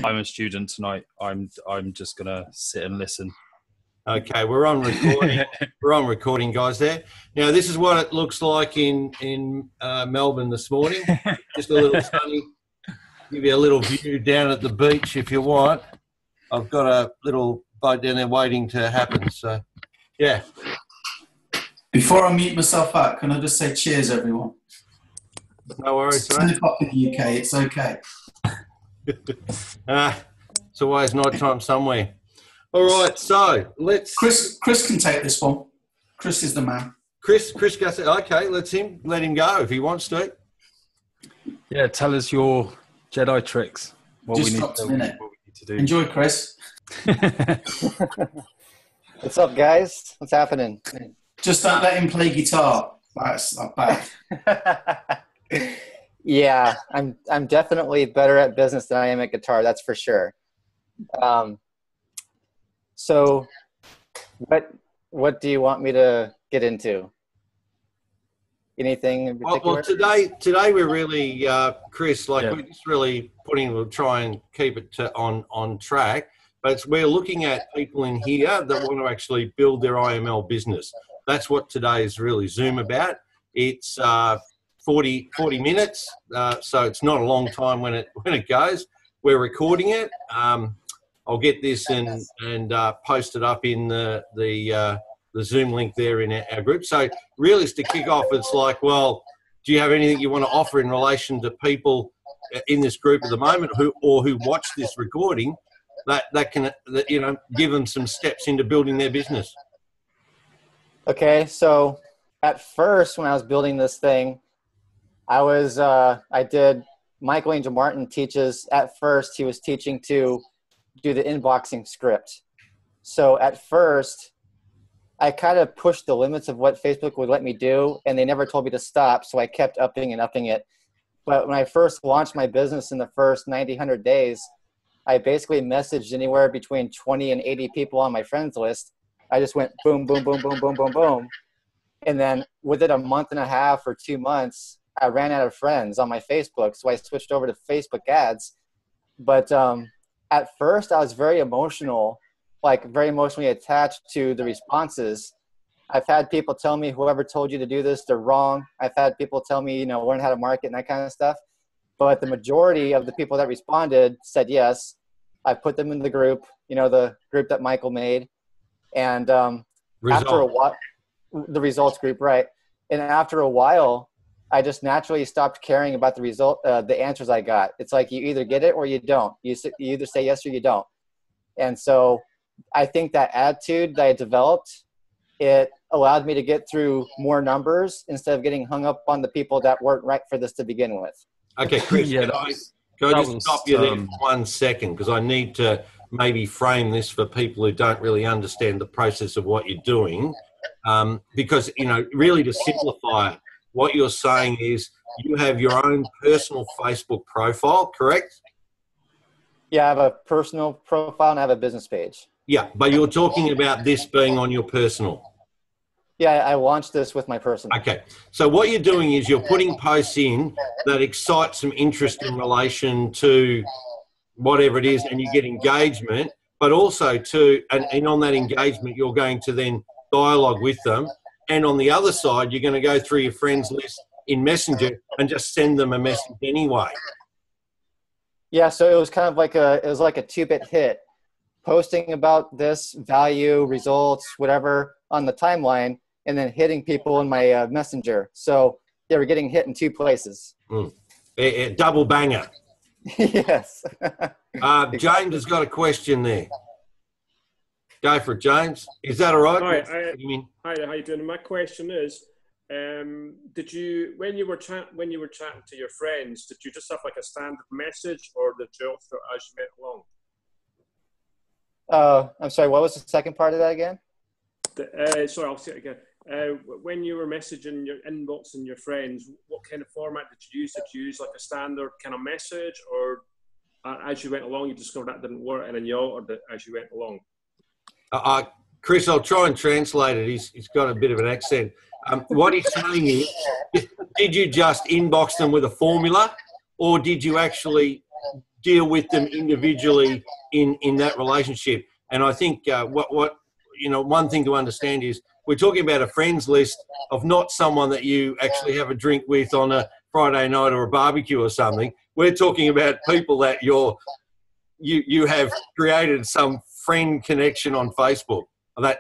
I'm a student tonight. I'm just gonna sit and listen. Okay, we're on recording. We're on recording, guys. There. Now, this is what it looks like in Melbourne this morning. Just a little sunny. Give you a little view down at the beach if you want. I've got a little boat down there waiting to happen. So, yeah. Before I mute myself out, can I just say cheers, everyone? No worries, it's 10 o'clock in the UK. It's okay. It's always night time somewhere. All right, so let's. Chris can take this one. Chris is the man. Chris goes. Okay, let him go if he wants to. Yeah, tell us your Jedi tricks. Just dropped a minute. What we need to do. Enjoy, Chris. What's up, guys? What's happening? Just don't let him play guitar. That's not bad. Yeah, I'm definitely better at business than I am at guitar. That's for sure. So, what do you want me to get into? Anything in particular? Well, today we're really, Chris, we're just really we'll try and keep it on track. But we're looking at people in here that want to actually build their IML business. That's what today is really Zoom about. It's 40 minutes, so it's not a long time when it goes. We're recording it. I'll get this and post it up in the Zoom link there in our group. So really, to kick off, it's like, well, do you have anything you want to offer in relation to people in this group at the moment who watch this recording that can give them some steps into building their business? Okay, so at first when I was building this thing, I did. Michael Angel Martin teaches. At first, he was teaching to do the inboxing script. So at first, I kind of pushed the limits of what Facebook would let me do, and they never told me to stop, so I kept upping and upping it. But when I first launched my business in the first 90, 100 days, I basically messaged anywhere between 20 and 80 people on my friends list. I just went boom, boom, boom, boom, boom, boom, boom. And then within a month and a half or 2 months, I ran out of friends on my Facebook, so I switched over to Facebook ads. But at first, I was very emotional, very emotionally attached to the responses. I've had people tell me, whoever told you to do this, they're wrong. I've had people tell me, learn how to market and that kind of stuff. But the majority of the people that responded said yes. I put them in the group, the group that Michael made. And after a while, the results group, right. And after a while, I just naturally stopped caring about the answers I got. It's like you either get it or you don't. You either say yes or you don't. And so I think that attitude that I developed, it allowed me to get through more numbers instead of getting hung up on the people that weren't right for this to begin with. Okay, Chris, can I just stop you there for 1 second, because I need to maybe frame this for people who don't really understand the process of what you're doing. Because, really to simplify it, what you're saying is you have your own personal Facebook profile, correct? Yeah, I have a personal profile and I have a business page. Yeah, but you're talking about this being on your personal. Yeah, I launched this with my personal. Okay, so what you're doing is you're putting posts in that excite some interest in relation to whatever it is, and you get engagement, but also and on that engagement, you're going to then dialogue with them. And on the other side, you're going to go through your friends list in Messenger and just send them a message anyway. Yeah, so it was kind of like a 2-bit hit, posting about this value, results, whatever on the timeline, and then hitting people in my Messenger. So they were getting hit in 2 places. A double banger. Yes. James has got a question there. Go for it, James. Is that all right? Hi, how you doing? My question is, did you, when you were chatting to your friends, did you just have like a standard message, or did you also as you went along? I'm sorry, what was the second part of that again? Sorry, I'll say it again. When you were messaging your inbox and your friends, what kind of format did you use? Did you use like a standard kind of message, or as you went along, you discovered that didn't work and then you altered it as you went along? Chris, I'll try and translate it. He's got a bit of an accent. What he's saying is, did you just inbox them with a formula, or did you deal with them individually in that relationship. And I think one thing to understand is we're talking about a friends list of not someone that you actually have a drink with on a Friday night or a barbecue or something. We're talking about people that you have created some friend connection on Facebook.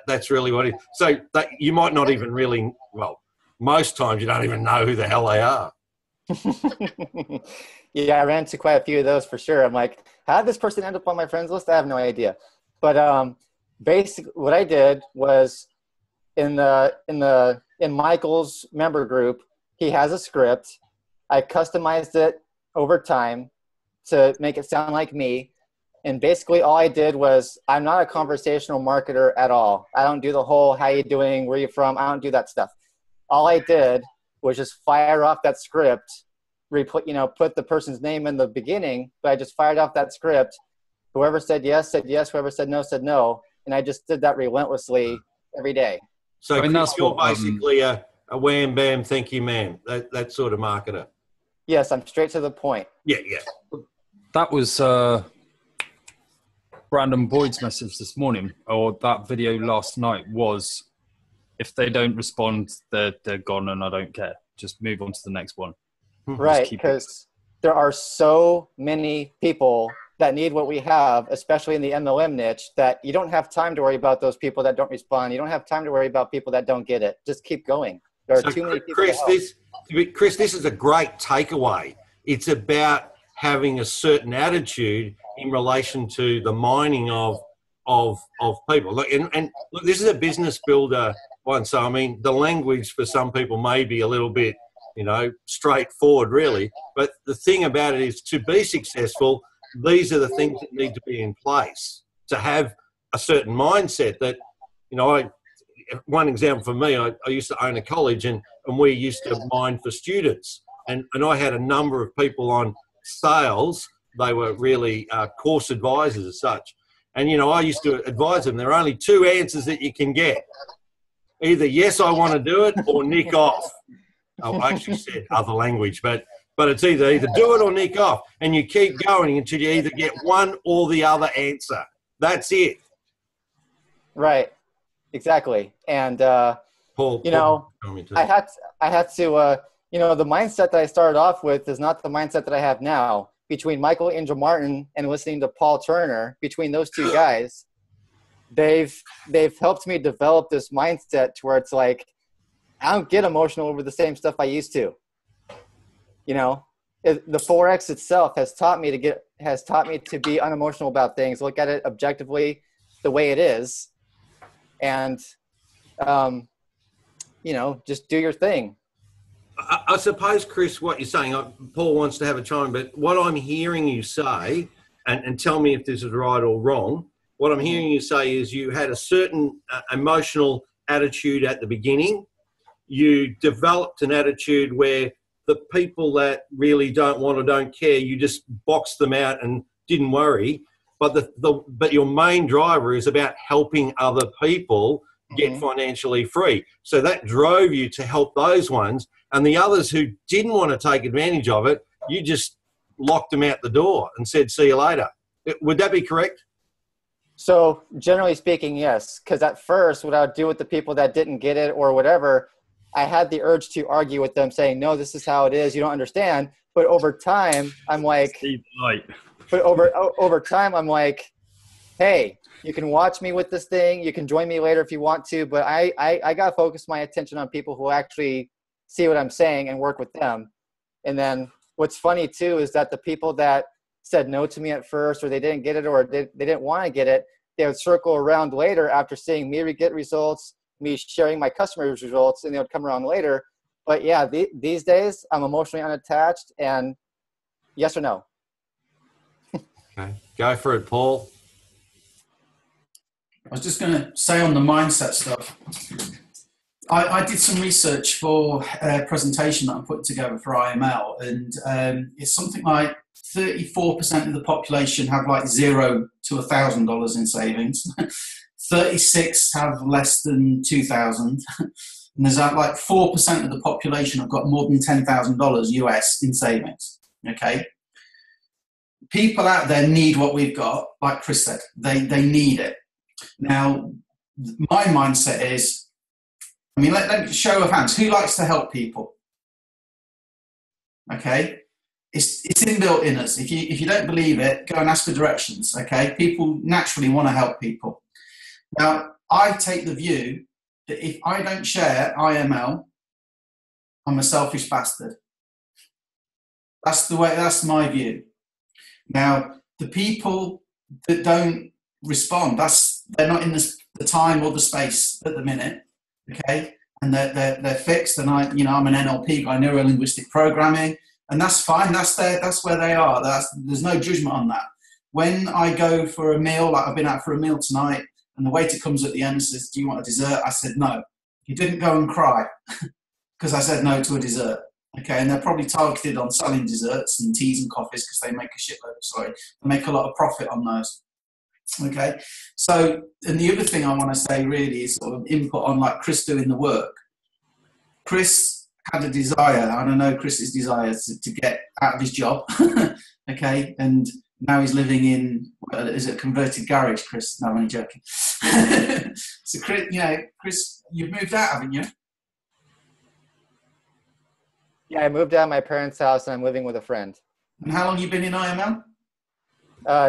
That's really what it is. So that you might not even really, well, most times you don't even know who the hell they are. Yeah, I ran into quite a few of those for sure. I'm like, how did this person end up on my friends list? I have no idea. But basically what I did was in Michael's member group, he has a script. I customized it over time to make it sound like me. And basically all I did was, I'm not a conversational marketer at all. I don't do the whole, how you doing, where you from? I don't do that stuff. All I did was just fire off that script, put the person's name in the beginning, but I just fired off that script. Whoever said yes, whoever said no. And I just did that relentlessly every day. So I mean, you're basically a wham, bam, thank you, ma'am. That sort of marketer. Yes, I'm straight to the point. Yeah. That was Brandon Boyd's message this morning, or that video last night was, if they don't respond, they're gone and I don't care. Just move on to the next one. Right, because there are so many people that need what we have, especially in the MLM niche, that you don't have time to worry about those people that don't respond. You don't have time to worry about people that don't get it. Just keep going. There are too many people. Chris, this is a great takeaway. It's about having a certain attitude in relation to the mining of people. Look, and look, this is a business builder one. So, I mean, the language for some people may be a little bit, straightforward, really. But the thing about it is, to be successful, these are the things that need to be in place to have a certain mindset that, one example for me, I used to own a college and we used to mine for students. And I had a number of people on sales. They were really course advisors as such. And, I used to advise them, there are only two answers that you can get. Either yes, I want to do it, or nick off. I actually said other language, but it's either do it or nick off. And you keep going until you either get one or the other answer. That's it. Right. Exactly. And, Paul, I had to, the mindset that I started off with is not the mindset that I have now. Between Michael Angel Martin and listening to Paul Turner, between those two guys, they've helped me develop this mindset to where it's like, I don't get emotional over the same stuff I used to. The Forex itself has taught me to be unemotional about things, look at it objectively the way it is, and just do your thing. I suppose, Chris, what you're saying, Paul wants to have a chime, but what I'm hearing you say, and tell me if this is right or wrong, what I'm hearing you say is you had a certain emotional attitude at the beginning. You developed an attitude where the people that really don't want or don't care, you just boxed them out and didn't worry. But but your main driver is about helping other people get financially free. So that drove you to help those ones. And the others who didn't want to take advantage of it, you just locked them out the door and said, see you later. Would that be correct? So generally speaking, yes. Because at first, what I would do with the people that didn't get it or whatever, I had the urge to argue with them saying, no, this is how it is. You don't understand. But over time, I'm like, over time, I'm like, hey, you can watch me with this thing. You can join me later if you want to. But I got to focus my attention on people who actually see what I'm saying and work with them. And then what's funny too is that the people that said no to me at first, or they didn't get it, or they didn't want to get it, they would circle around later after seeing me get results, me sharing my customers' results, and they would come around later. But yeah, these days I'm emotionally unattached, and yes or no. Okay, go for it, Paul. I was just going to say on the mindset stuff, I did some research for a presentation that I'm putting together for IML, and it's something like 34% of the population have like $0 to $1,000 in savings. 36 have less than 2,000, and there's like 4% of the population have got more than $10,000 US in savings. Okay, people out there need what we've got, like Chris said. They need it. Now, my mindset is, I mean, let me show of hands. Who likes to help people? Okay, it's inbuilt in us. If you don't believe it, go and ask for directions. Okay, people naturally want to help people. Now, I take the view that if I don't share IML, I'm a selfish bastard. That's my view. Now, the people that don't respond, they're not in the time or the space at the minute, okay? And they're fixed. And I'm an NLP guy, neuro linguistic programming, and that's fine. That's where they are. There's no judgment on that. When I go for a meal, like I've been out for a meal tonight, and the waiter comes at the end and says, "Do you want a dessert?" I said no. He didn't go and cry because I said no to a dessert. Okay, and they're probably targeted on selling desserts and teas and coffees because they make they make a lot of profit on those. Okay, so, and the other thing I want to say really is sort of input on like Chris doing the work. Chris had a desire, and I know Chris's desire to get out of his job, okay, and now he's living in, is it a converted garage, Chris? No, I'm only joking. So, Chris, you've moved out, haven't you? Yeah, I moved out of my parents' house and I'm living with a friend. And how long have you been in IML?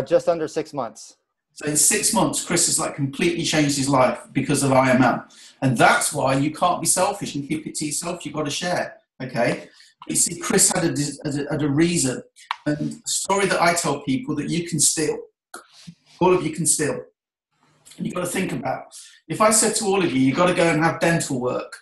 Just under 6 months. So in 6 months, Chris has like completely changed his life because of IML. And that's why you can't be selfish and keep it to yourself. You've got to share, okay? You see, Chris had a reason. And a story that I tell people that you can steal. All of you can steal. And you've got to think about, if I said to all of you, you've got to go and have dental work.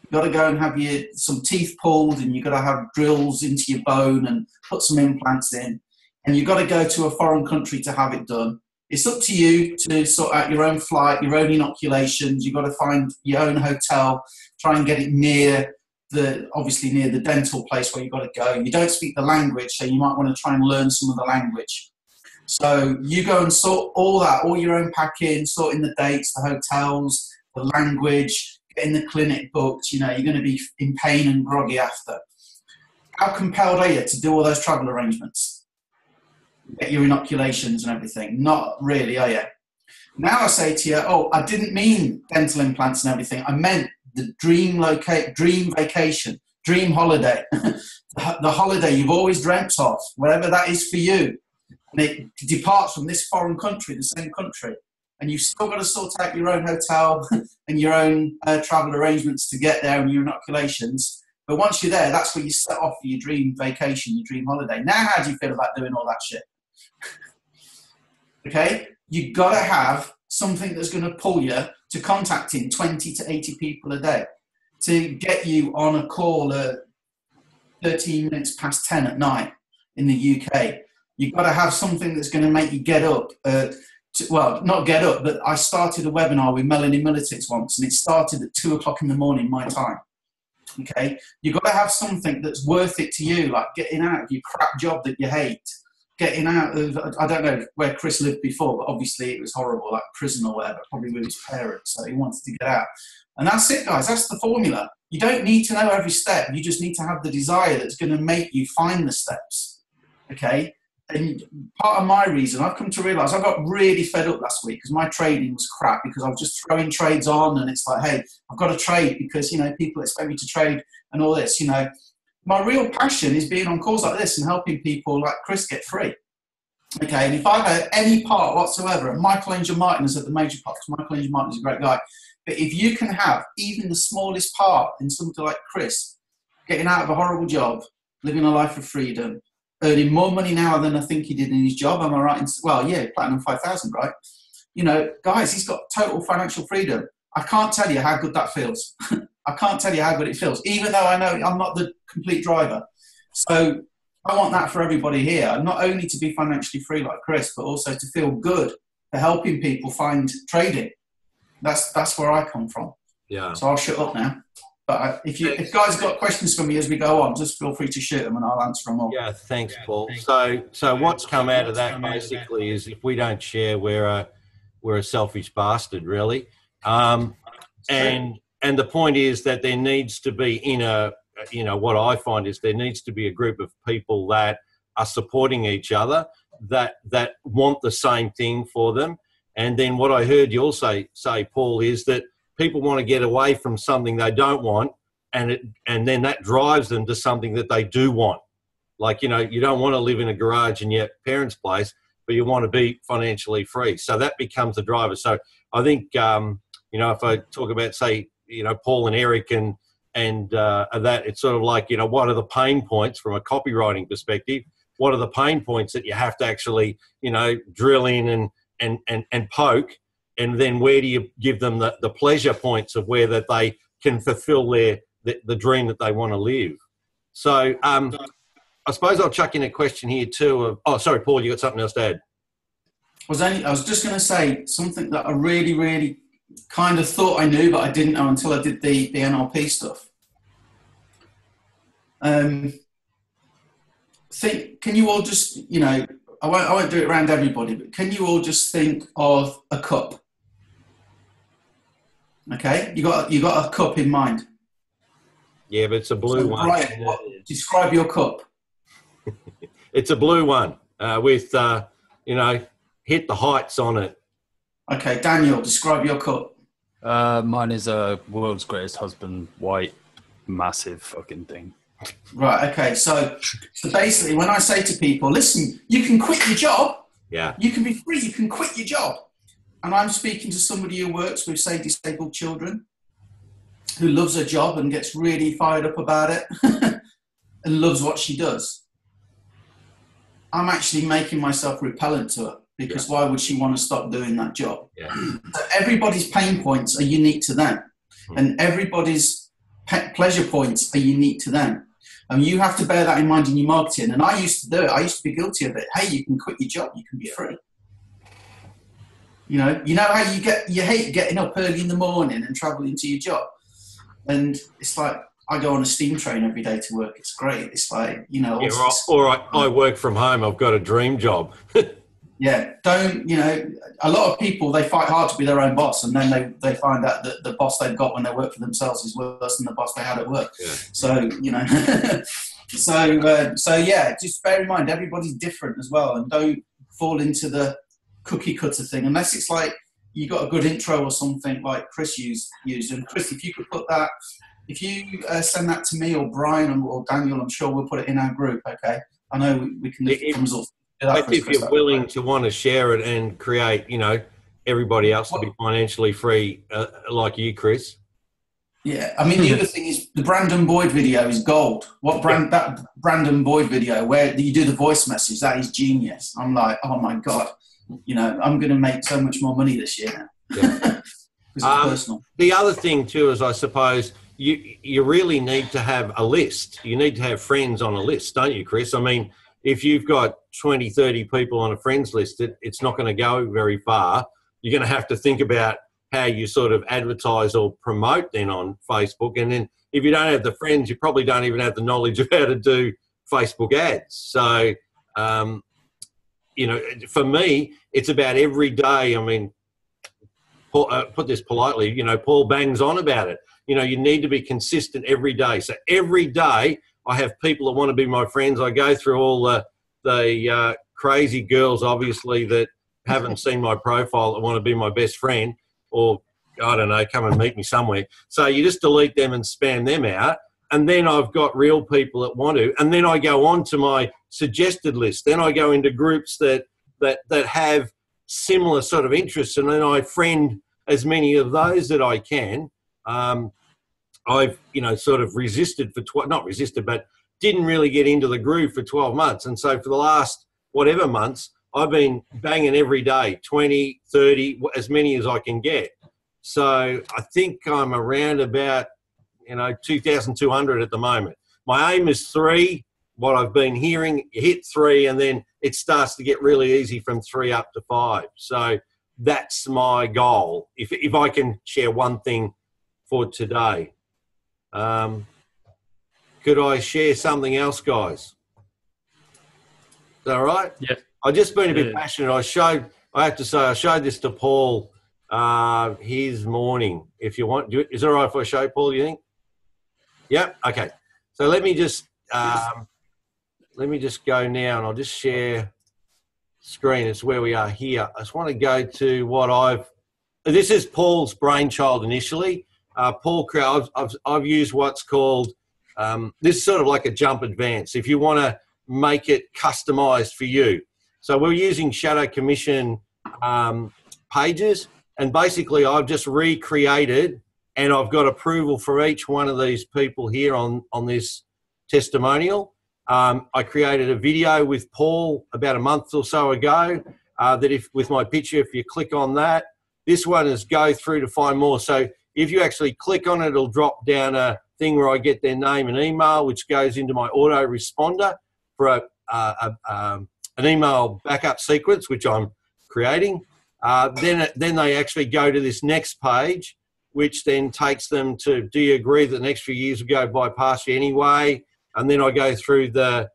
You've got to go and have some teeth pulled, and you've got to have drills into your bone and put some implants in. And you've got to go to a foreign country to have it done. It's up to you to sort out your own flight, your own inoculations. You've got to find your own hotel, try and get it obviously near the dental place where you've got to go. You don't speak the language, so you might want to try and learn some of the language. So you go and sort all that, all your own packing, sorting the dates, the hotels, the language, getting the clinic booked. You're going to be in pain and groggy after. How compelled are you to do all those travel arrangements? Get your inoculations and everything? Not really, are you? Now I say to you, I didn't mean dental implants and everything. I meant the dream vacation, dream holiday, the holiday you've always dreamt of, whatever that is for you. And it departs from this foreign country, the same country. And you've still got to sort out your own hotel and your own travel arrangements to get there and your inoculations. But once you're there, that's where you set off for your dream vacation, your dream holiday. Now, how do you feel about doing all that shit? Okay? You've got to have something that's going to pull you to contacting 20 to 80 people a day to get you on a call at 13 minutes past 10 at night in the UK. You've got to have something that's going to make you get up. Not get up, but I started a webinar with Melanie Militix once, and it started at 2 o'clock in the morning, my time. Okay? You've got to have something that's worth it to you, like getting out of your crap job that you hate, getting out of, I don't know where Chris lived before, but obviously it was horrible, like prison or whatever, probably with his parents, so he wanted to get out. And that's it, guys. That's the formula. You don't need to know every step. You just need to have the desire that's going to make you find the steps. Okay? And part of my reason, I've come to realise, I got really fed up last week because my trading was crap, because I was just throwing trades on, and it's like, hey, I've got to trade because, people expect me to trade and all this, My real passion is being on calls like this and helping people like Chris get free. Okay, and if I've had any part whatsoever, and Michael Angel Martin is at the major part, because Michael Angel Martin is a great guy, but if you can have even the smallest part in something like Chris, getting out of a horrible job, living a life of freedom, earning more money now than I think he did in his job. Am I right? Platinum 5,000, right? Guys, he's got total financial freedom. I can't tell you how good that feels. I can't tell you how good it feels, even though I know I'm not the complete driver. So I want that for everybody here, not only to be financially free like Chris, but also to feel good for helping people find trading. That's where I come from. Yeah. So I'll shut up now. But if guys have got questions for me as we go on, just feel free to shoot them and I'll answer them all. Yeah, thanks, Paul. So what's come out of that basically is, if we don't share, we're a selfish bastard, really. And the point is that there needs to be what I find is there needs to be a group of people that are supporting each other, that want the same thing for them. And then what I heard you also say, Paul, is that people want to get away from something they don't want, and then that drives them to something that they do want. Like, you know, you don't want to live in a garage in your parents' place, but you want to be financially free. So that becomes the driver. So I think, you know, if I talk about, say, you know, Paul and Eric and that, it's sort of like, you know, what are the pain points from a copywriting perspective? What are the pain points that you have to actually, you know, drill in and poke? And then where do you give them the pleasure points of where that they can fulfill the dream that they want to live? So I suppose I'll chuck in a question here too. Oh, sorry, Paul, you got something else to add? I was just going to say something that I really, really kind of thought I knew, but I didn't know until I did the NLP stuff. Can you all just, you know, I won't do it around everybody, but can you all just think of a cup? Okay, you got a cup in mind. Yeah, but it's a blue one. Right, describe your cup. It's a blue one with, you know, hit the heights on it. Okay, Daniel, describe your cup. Mine is a world's greatest husband, white, massive fucking thing. Right, okay, so basically when I say to people, listen, you can quit your job. Yeah. You can be free, you can quit your job. And I'm speaking to somebody who works with, say, disabled children, who loves her job and gets really fired up about it and loves what she does. I'm actually making myself repellent to her, because why would she want to stop doing that job? Yeah. So everybody's pain points are unique to them, and everybody's pleasure points are unique to them. And you have to bear that in mind in your marketing. And I used to do it. I used to be guilty of it. Hey, you can quit your job. You can be free. You know how you hate getting up early in the morning and traveling to your job. And it's like, I go on a steam train every day to work. It's great. It's like, you know. Yeah, or I work from home. I've got a dream job. Yeah. Don't, you know, a lot of people, they fight hard to be their own boss. And then they find out that the boss they've got when they work for themselves is worse than the boss they had at work. Yeah. So, you know, so yeah, just bear in mind, everybody's different as well. And don't fall into the cookie cutter thing, unless it's like you got a good intro or something like Chris used. And Chris, if you could put that, if you send that to me or Brian or Daniel, I'm sure we'll put it in our group. Okay, I know we can lift the results. If you're willing to want to share it and create, you know, everybody else to be financially free, like you, Chris. Yeah, I mean, the other thing is the Brandon Boyd video is gold. That Brandon Boyd video where you do the voice message, that is genius. I'm like, oh my God, you know, I'm going to make so much more money this year now. Yeah. It's personal. The other thing too is, I suppose, you really need to have a list. You need to have friends on a list, don't you, Chris? I mean, if you've got 20, 30 people on a friends list, it's not going to go very far. You're going to have to think about how you sort of advertise or promote then on Facebook. And then if you don't have the friends, you probably don't even have the knowledge of how to do Facebook ads. So, you know, for me, it's about every day. I mean, put this politely, you know, Paul bangs on about it. You know, you need to be consistent every day. So every day I have people that want to be my friends. I go through all the crazy girls, obviously, that haven't seen my profile that want to be my best friend, or, I don't know, come and meet me somewhere. So you just delete them and spam them out. And then I've got real people that want to. And then I go on to my suggested list. Then I go into groups that have similar sort of interests. And then I friend as many of those that I can. I've, you know, sort of resisted not resisted, but didn't really get into the groove for 12 months. And so for the last whatever months, I've been banging every day, 20, 30, as many as I can get. So I think I'm around about, you know, 2,200 at the moment. My aim is 3. What I've been hearing, you hit 3 and then it starts to get really easy from 3 up to 5. So that's my goal. If I can share one thing for today. Could I share something else, guys? Is that all right? Yeah. I've just been a bit passionate. I have to say, I showed this to Paul his morning. If you want, is it all right if I show Paul, you think? Yeah? Okay. So let me just let me just go now, and I'll just share screen. It's where we are here. I just want to go to what this is Paul's brainchild initially. Paul, I've used what's called, this is sort of like a jump advance if you want to make it customized for you. So we're using Shadow Commission pages, and basically I've just recreated, and I've got approval for each one of these people here on this testimonial. I created a video with Paul about a month or so ago that with my picture, if you click on that, this one is go through to find more. So if you actually click on it, it'll drop down a thing where I get their name and email, which goes into my autoresponder for an email backup sequence, which I'm creating. Then they actually go to this next page, which then takes them to, do you agree that the next few years will go by past you anyway? And then I go through the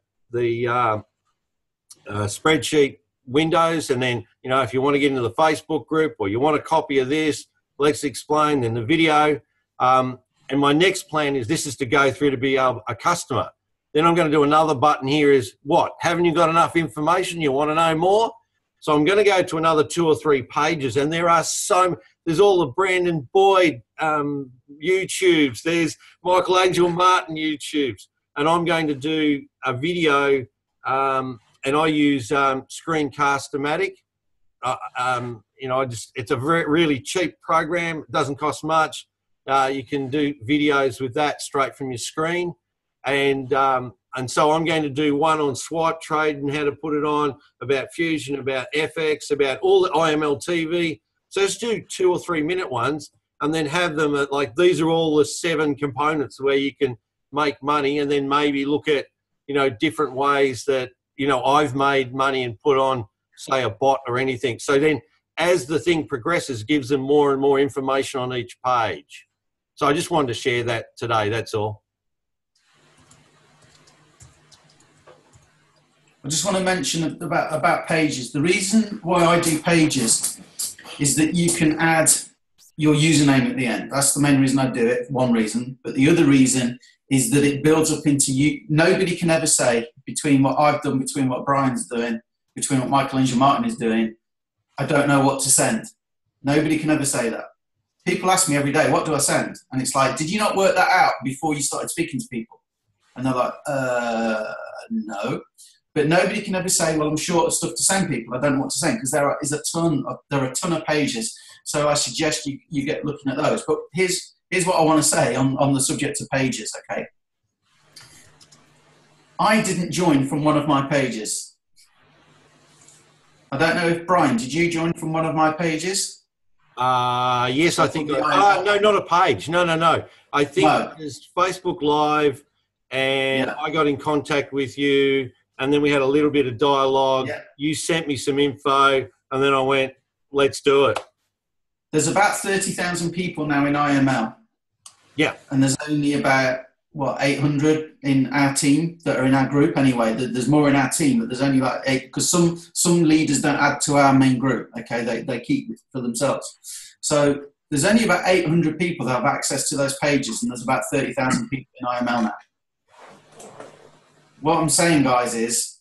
spreadsheet windows, and then, you know, if you want to get into the Facebook group or you want a copy of this, let's explain, then the video. And my next plan is this is to go through to be a customer. Then I'm going to do another button here is what? Haven't you got enough information? You want to know more? So I'm going to go to another 2 or 3 pages, and there are there's all the Brandon Boyd YouTubes, there's Michelangelo Martin YouTubes, and I'm going to do a video, and I use Screencast-O-Matic. You know, it's a really cheap program. It doesn't cost much. You can do videos with that straight from your screen. And so I'm going to do one on swipe trade and how to put it on, about Fusion, about FX, about all the IML TV. So just do 2 or 3 minute ones, and then have them at, like, these are all the 7 components where you can make money, and then maybe look at, you know, different ways that, you know, I've made money and put on, say, a bot or anything. So then as the thing progresses, gives them more and more information on each page. So I just wanted to share that today, that's all. I just want to mention about pages. The reason why I do pages is that you can add your username at the end. That's the main reason I do it, one reason. But the other reason is that it builds up into you. Nobody can ever say, between what I've done, between what Brian's doing, between what Michelangelo Martin is doing, I don't know what to send. Nobody can ever say that. People ask me every day, what do I send? And it's like, did you not work that out before you started speaking to people? And they're like, no. But nobody can ever say, well, I'm short of stuff to send people. I don't know what to send, because there are a ton of pages. So I suggest you get looking at those. But here's what I want to say on the subject of pages, okay? I didn't join from one of my pages. I don't know if, Brian, did you join from one of my pages? Yes, I think. No, not a page. No. I think it was Facebook Live, and I got in contact with you, and then we had a little bit of dialogue. Yeah. You sent me some info, and then I went, let's do it. There's about 30,000 people now in IML. Yeah. And there's only about, 800 in our team that are in our group anyway. There's more in our team, but there's only about 8, because some leaders don't add to our main group, okay? They keep it for themselves. So there's only about 800 people that have access to those pages, and there's about 30,000 people in IML now. What I'm saying, guys, is,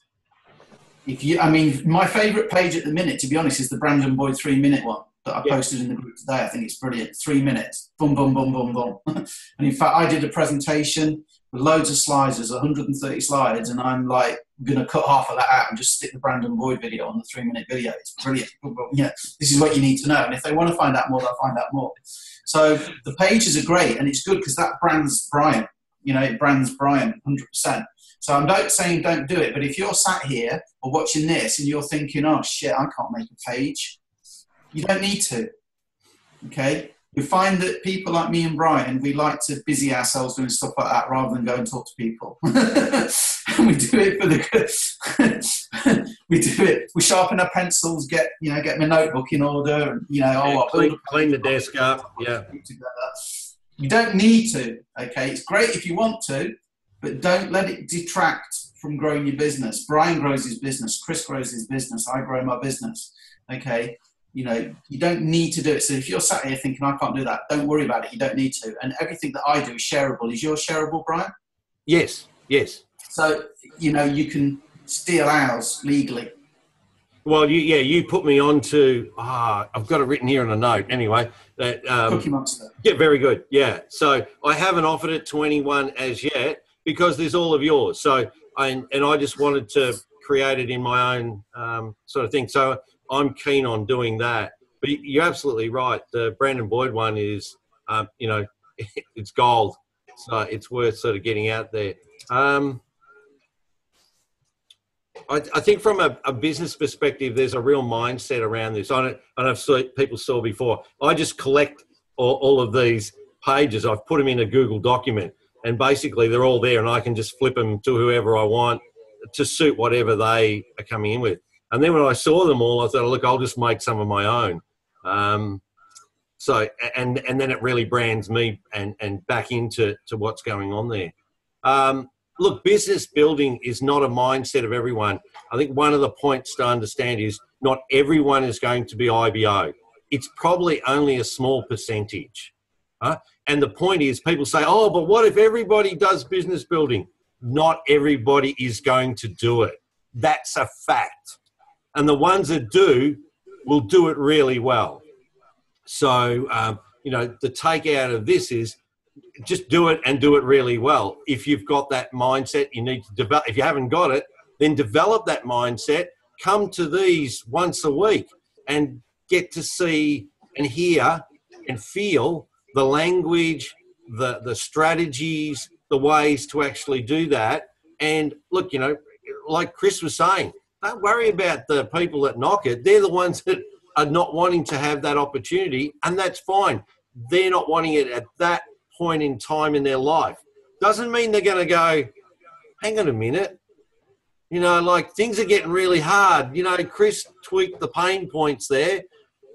my favourite page at the minute, to be honest, is the Brandon Boyd 3-minute one that I posted in the group today. I think it's brilliant. 3 minutes. Boom, boom, boom, boom, boom. And in fact, I did a presentation with loads of slides. There's 130 slides, and I'm like going to cut half of that out and just stick the Brandon Boyd video on the 3-minute video. It's brilliant. Yeah, this is what you need to know. And if they want to find out more, they'll find out more. So the pages are great, and it's good because that brands Brian. You know, it brands Brian 100%. So I'm not saying don't do it, but if you're sat here or watching this and you're thinking, oh shit, I can't make a page, you don't need to, okay? We find that people like me and Brian, we like to busy ourselves doing stuff like that rather than go and talk to people. And we do it for the we do it. We sharpen our pencils, get my notebook in order, and, clean the desk up. Yeah. You don't need to, okay? It's great if you want to, but don't let it detract from growing your business. Brian grows his business. Chris grows his business. I grow my business, okay? You know, you don't need to do it. So if you're sat here thinking, I can't do that, don't worry about it. You don't need to. And everything that I do is shareable. Is yours shareable, Brian? Yes. So, you know, you can steal ours legally. Well, you put me on to, I've got it written here in a note anyway. That, Cookie Monster. Yeah, very good. Yeah. So I haven't offered it to anyone as yet because there's all of yours. So, I just wanted to create it in my own sort of thing. So I'm keen on doing that. But you're absolutely right. The Brandon Boyd one is, you know, it's gold. So it's worth sort of getting out there. I think from a business perspective, there's a real mindset around this. I know people saw before. I just collect all of these pages. I've put them in a Google document, and basically they're all there, and I can just flip them to whoever I want to suit whatever they are coming in with. And then when I saw them all, I thought, look, I'll just make some of my own. So then it really brands me and back into what's going on there. Look, business building is not a mindset of everyone. I think one of the points to understand is not everyone is going to be IBO. It's probably only a small percentage. And the point is, people say, oh, but what if everybody does business building? Not everybody is going to do it. That's a fact. And the ones that do will do it really well. So, you know, the takeout of this is just do it and do it really well. If you've got that mindset, you need to develop. If you haven't got it, then develop that mindset. Come to these once a week and get to see and hear and feel the language, the strategies, the ways to actually do that. And look, you know, like Chris was saying, don't worry about the people that knock it. They're the ones that are not wanting to have that opportunity, and that's fine. They're not wanting it at that point in time in their life. Doesn't mean they're going to go, hang on a minute, you know, like things are getting really hard. You know, Chris tweaked the pain points there,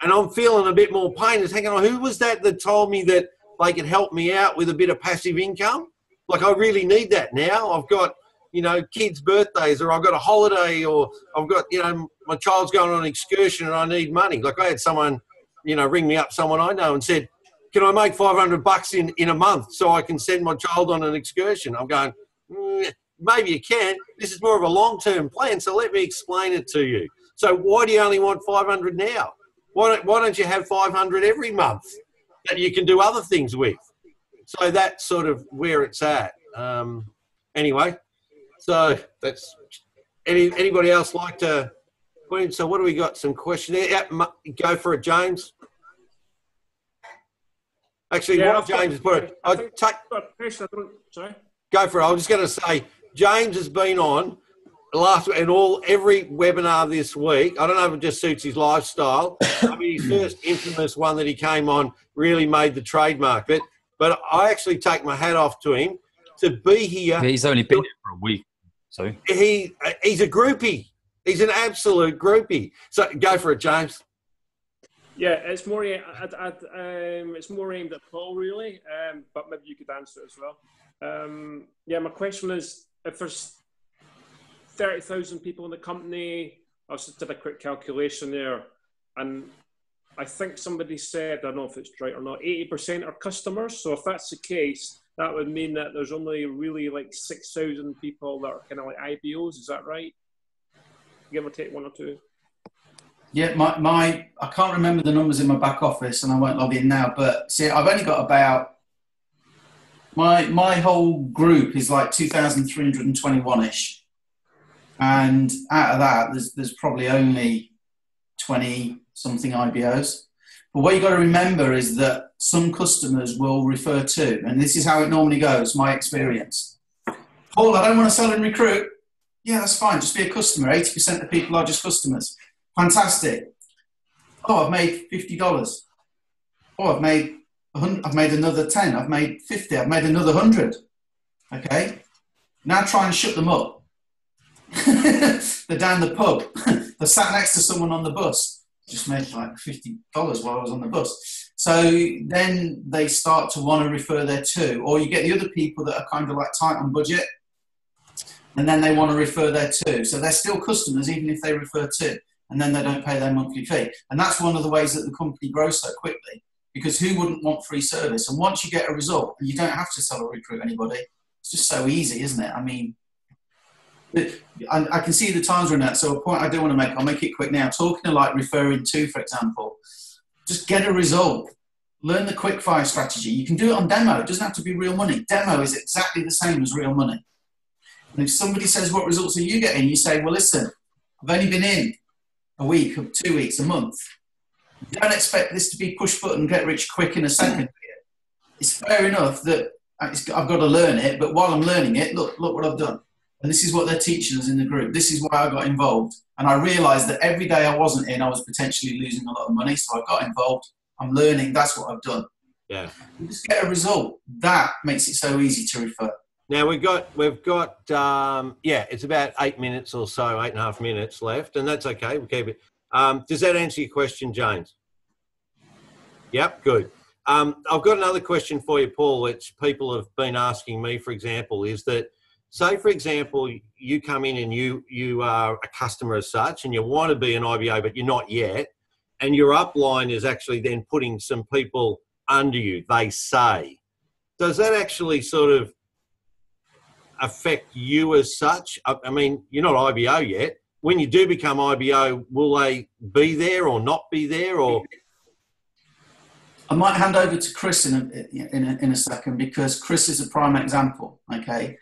and I'm feeling a bit more pain. It's hanging on, who was that told me that they could help me out with a bit of passive income? Like, I really need that now. I've got, you know, kids' birthdays, or I've got a holiday, or I've got, you know, my child's going on an excursion and I need money. Like, I had someone, you know, ring me up, someone I know, and said, can I make $500 in a month so I can send my child on an excursion? I'm going, maybe you can. This is more of a long-term plan, so let me explain it to you. So why do you only want 500 now? Why don't you have 500 every month that you can do other things with? So that's sort of where it's at. Anyway, so that's anybody else like to? So what do we got? Some questions there. Yeah, go for it, James. Actually, yeah, what James has put it. Sorry. Go for it. I was just going to say, James has been on last and every webinar this week. I don't know if it just suits his lifestyle. I mean, his first infamous one that he came on really made the trademark. But I actually take my hat off to him to be here. He's only been here for a week, so he's a groupie. He's an absolute groupie. So go for it, James. Yeah, it's more aimed at Paul, really, but maybe you could answer it as well. Yeah, my question is, if there's 30,000 people in the company, I just did a quick calculation there, and I think somebody said, I don't know if it's right or not, 80% are customers. So if that's the case, that would mean that there's only really like 6,000 people that are kind of like IBOs. Is that right? Give or take one or two. Yeah, I can't remember the numbers in my back office, and I won't log in now. But see, I've only got about my whole group is like 2,321-ish, and out of that, there's probably only 20 something IBOs. But what you got to remember is that some customers will refer to, and this is how it normally goes. My experience. Paul, I don't want to sell and recruit. Yeah, that's fine. Just be a customer. 80% of people are just customers. Fantastic. Oh, I've made $50. Oh, I've made another 10. I've made 50. I've made another 100. Okay. Now try and shut them up. They're down the pub. They're sat next to someone on the bus. Just made like $50 while I was on the bus. So then they start to want to refer there too. Or you get the other people that are kind of like tight on budget, and then they want to refer there too. So they're still customers even if they refer to. And then they don't pay their monthly fee. And that's one of the ways that the company grows so quickly, because who wouldn't want free service? And once you get a result, and you don't have to sell or recruit anybody, it's just so easy, isn't it? I mean, I can see the time's running out, so a point I do want to make, I'll make it quick now. Talking to like referring to, for example, just get a result. Learn the quick fire strategy. You can do it on demo. It doesn't have to be real money. Demo is exactly the same as real money. And if somebody says, what results are you getting? You say, well, listen, I've only been in a week, or 2 weeks, a month. Don't expect this to be push button, get rich quick in a second. It's fair enough that I've got to learn it, but while I'm learning it, look what I've done. And this is what they're teaching us in the group. This is why I got involved. And I realized that every day I wasn't in, I was potentially losing a lot of money. So I got involved. I'm learning. That's what I've done. Yeah. You just get a result. That makes it so easy to refer. Now we've got it's about 8 minutes or so, 8.5 minutes left, and that's okay. We'll keep it. Does that answer your question, James? Yep, good. I've got another question for you, Paul, which people have been asking me, for example, is that, say, for example, you come in and you are a customer as such and you want to be an IBO, but you're not yet, and your upline is actually then putting some people under you, they say. Does that actually sort of affect you as such? I mean, you're not IBO yet. When you do become IBO, will they be there or not be there? Or I might hand over to Chris in a second, because Chris is a prime example. Okay,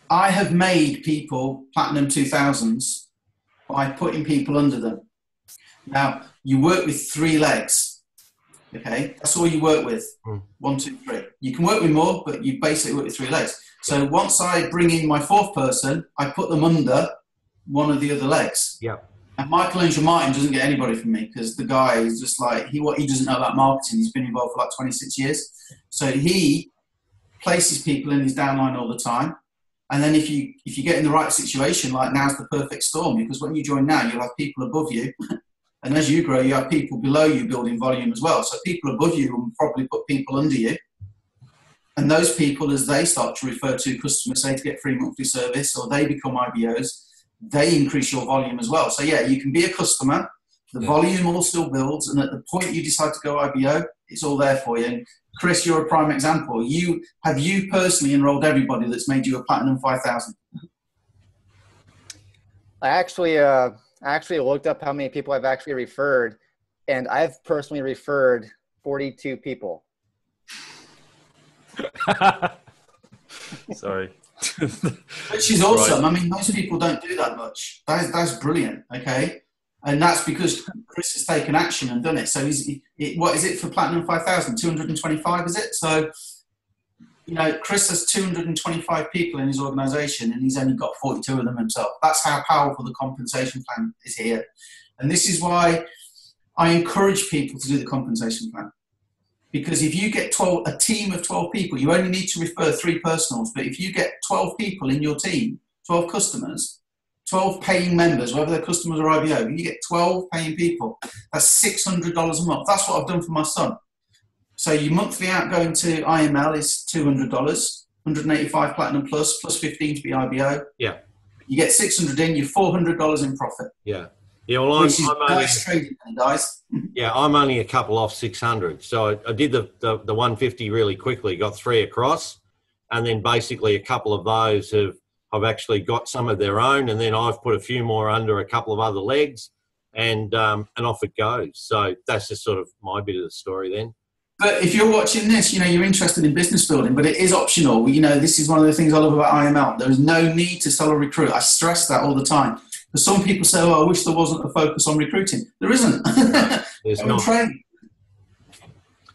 I have made people Platinum 2000s by putting people under them. Now, you work with 3 legs. Okay, that's all you work with. 1, 2, 3. You can work with more, but you basically work with 3 legs. So once I bring in my 4th person, I put them under one of the other legs. Yeah. And Michelangelo Martin doesn't get anybody from me, because the guy is just like, he doesn't know about marketing. He's been involved for like 26 years. So he places people in his downline all the time. And then if you get in the right situation, like now's the perfect storm, because when you join now, you'll have people above you. And as you grow, you have people below you building volume as well. So people above you will probably put people under you. And those people, as they start to refer to customers, say to get free monthly service, or they become IBOs, they increase your volume as well. So yeah, you can be a customer, the volume all still builds, and at the point you decide to go IBO, it's all there for you. And Chris, you're a prime example. Have you personally enrolled everybody that's made you a Platinum 5000? I actually looked up how many people I've actually referred, and I've personally referred 42 people. Sorry. Which is awesome. Right. I mean, most people don't do that much. That's brilliant, okay? And that's because Chris has taken action and done it. So what is it for Platinum 5000? 225, is it? So, you know, Chris has 225 people in his organisation, and he's only got 42 of them himself. That's how powerful the compensation plan is here. And this is why I encourage people to do the compensation plan. Because if you get a team of 12 people, you only need to refer 3 personals. But if you get 12 people in your team, 12 customers, 12 paying members, whether they're customers or IBO, you get 12 paying people. That's $600 a month. That's what I've done for my son. So your monthly outgoing to IML is $200, 185 Platinum plus 15 to be IBO. Yeah. You get 600 in, you're $400 in profit. Yeah. Yeah, well, I'm only, trading, guys. Yeah, I'm only a couple off 600. So I did the 150 really quickly, got 3 across, and then basically a couple of those have actually got some of their own, and then I've put a few more under a couple of other legs, and off it goes. So that's just sort of my bit of the story then. But if you're watching this, you know, you're interested in business building, but it is optional. You know, this is one of the things I love about IML. There is no need to sell or recruit. I stress that all the time. But some people say, oh, I wish there wasn't a focus on recruiting. There isn't. There's not.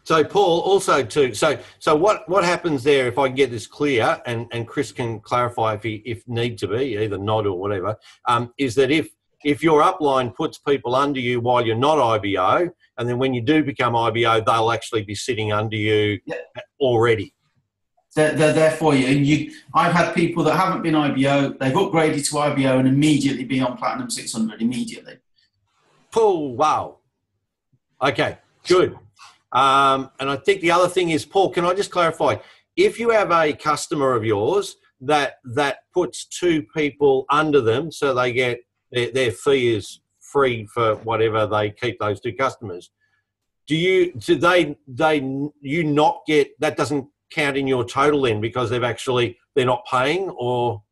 So Paul, also too, so what happens there, if I can get this clear, and Chris can clarify if need to be, either nod or whatever, is that if your upline puts people under you while you're not IBO, and then when you do become IBO, they'll actually be sitting under you already. They're there for you. And I've had people that haven't been IBO, they've upgraded to IBO and immediately be on Platinum 600, immediately. Paul, wow. Okay, good. And I think the other thing is, Paul, can I just clarify? If you have a customer of yours that puts 2 people under them, so they get their fee is free for whatever they keep those 2 customers, do you not get that? Doesn't count in your total then because they're not paying, or?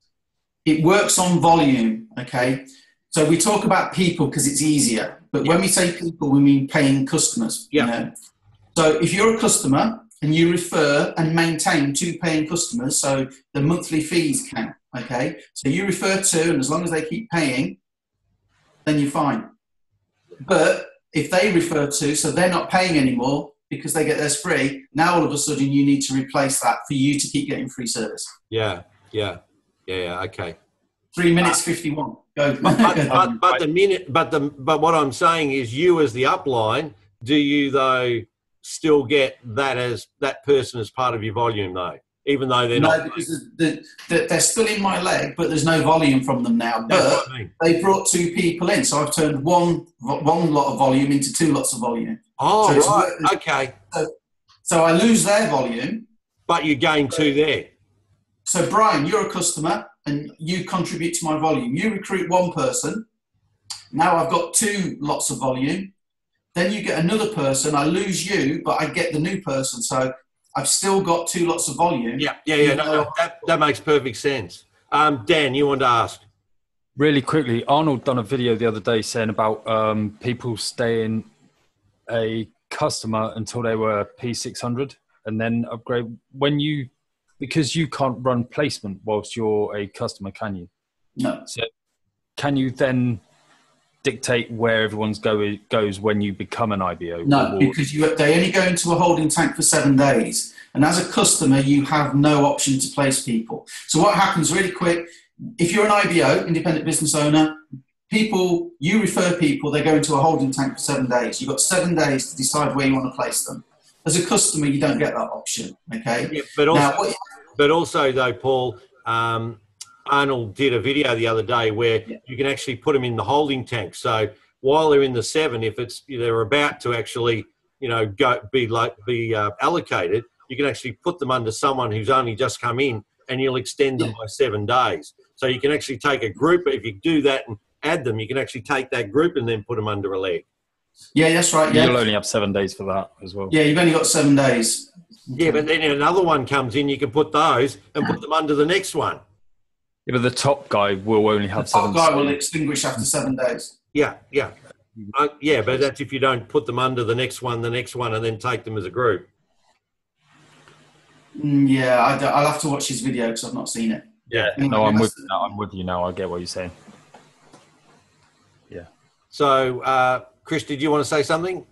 it works on volume, okay? So we talk about people because it's easier. But when we say people, we mean paying customers. Yeah. You know? So if you're a customer and you refer and maintain 2 paying customers, so the monthly fees count, okay? So you refer 2, and as long as they keep paying, then you're fine. But if they refer 2, so they're not paying anymore because they get theirs free, now all of a sudden you need to replace that for you to keep getting free service. Yeah, okay. 3 minutes 51. Go. But what I'm saying is, you as the upline, do you though still get that person as part of your volume though, even though they're not? No, because they're still in my leg, but there's no volume from them now. But they brought 2 people in, so I've turned one lot of volume into 2 lots of volume. Oh, so right. Okay. So I lose their volume, but you gain 2 there. So Brian, you're a customer and you contribute to my volume. You recruit 1 person. Now I've got 2 lots of volume. Then you get another person. I lose you, but I get the new person. So I've still got 2 lots of volume. Yeah. No, that makes perfect sense. Dan, you wanted to ask? Really quickly, Arnold done a video the other day saying about people staying a customer until they were P600 and then upgrade because you can't run placement whilst you're a customer, can you? No. So can you then dictate where everyone's goes when you become an IBO? No, because they only go into a holding tank for 7 days. And as a customer, you have no option to place people. So what happens really quick, if you're an IBO, independent business owner, you refer people, they go into a holding tank for 7 days. You've got 7 days to decide where you want to place them. As a customer, you don't get that option, okay? Yeah, but also though, Paul, Arnold did a video the other day where you can actually put them in the holding tank. So while they're in the 7, if they're about to actually, be allocated, you can actually put them under someone who's only just come in, and you'll extend them by 7 days. So you can actually take a group. If you do that and add them, you can actually take that group and then put them under a leg. Yeah, that's right. Yeah. You'll only have 7 days for that as well. Yeah, you've only got 7 days. Yeah, but then another one comes in, you can put those and put them under the next one. Yeah, but the top guy will only have 7 days. The top guy will extinguish after 7 days. Yeah. But that's if you don't put them under the next one, and then take them as a group. Yeah, I'll have to watch his video because I've not seen it. Yeah, no, I'm with you now. I get what you're saying. Yeah. So, Chris, did you want to say something?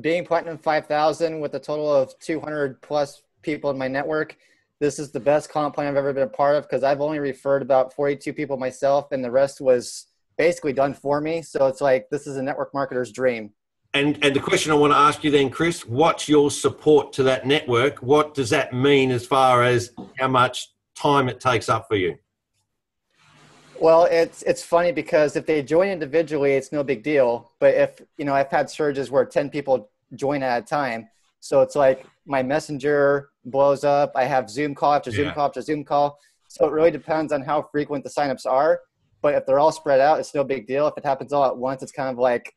Being Platinum 5000 with a total of 200 plus people in my network, this is the best comp plan I've ever been a part of because I've only referred about 42 people myself and the rest was basically done for me. So it's like, this is a network marketer's dream. And the question I want to ask you then, Chris, what's your support to that network? What does that mean as far as how much time it takes up for you? Well, it's funny because if they join individually, it's no big deal. But if, I've had surges where 10 people join at a time. So it's like my messenger blows up. I have Zoom call after Zoom call after Zoom call. So it really depends on how frequent the signups are. But if they're all spread out, it's no big deal. If it happens all at once, it's kind of like,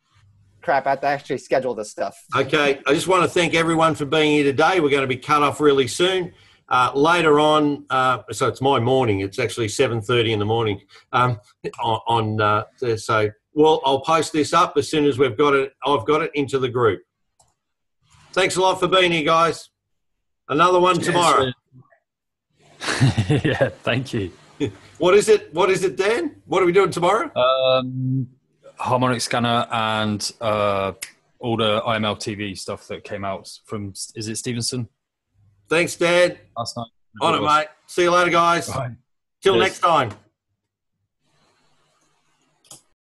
crap, I have to actually schedule this stuff. Okay. I just want to thank everyone for being here today. We're going to be cut off really soon. Later on, so it's my morning. It's actually 7:30 in the morning. I'll post this up as soon as we've got it. I've got it into the group. Thanks a lot for being here, guys. Another one tomorrow. Yeah, thank you. What is it, Dan? What are we doing tomorrow? Harmonic scanner and all the IML TV stuff that came out from, is it Stevenson? Thanks, Dad. Last night. On it, mate. See you later, guys. Bye. Till next time.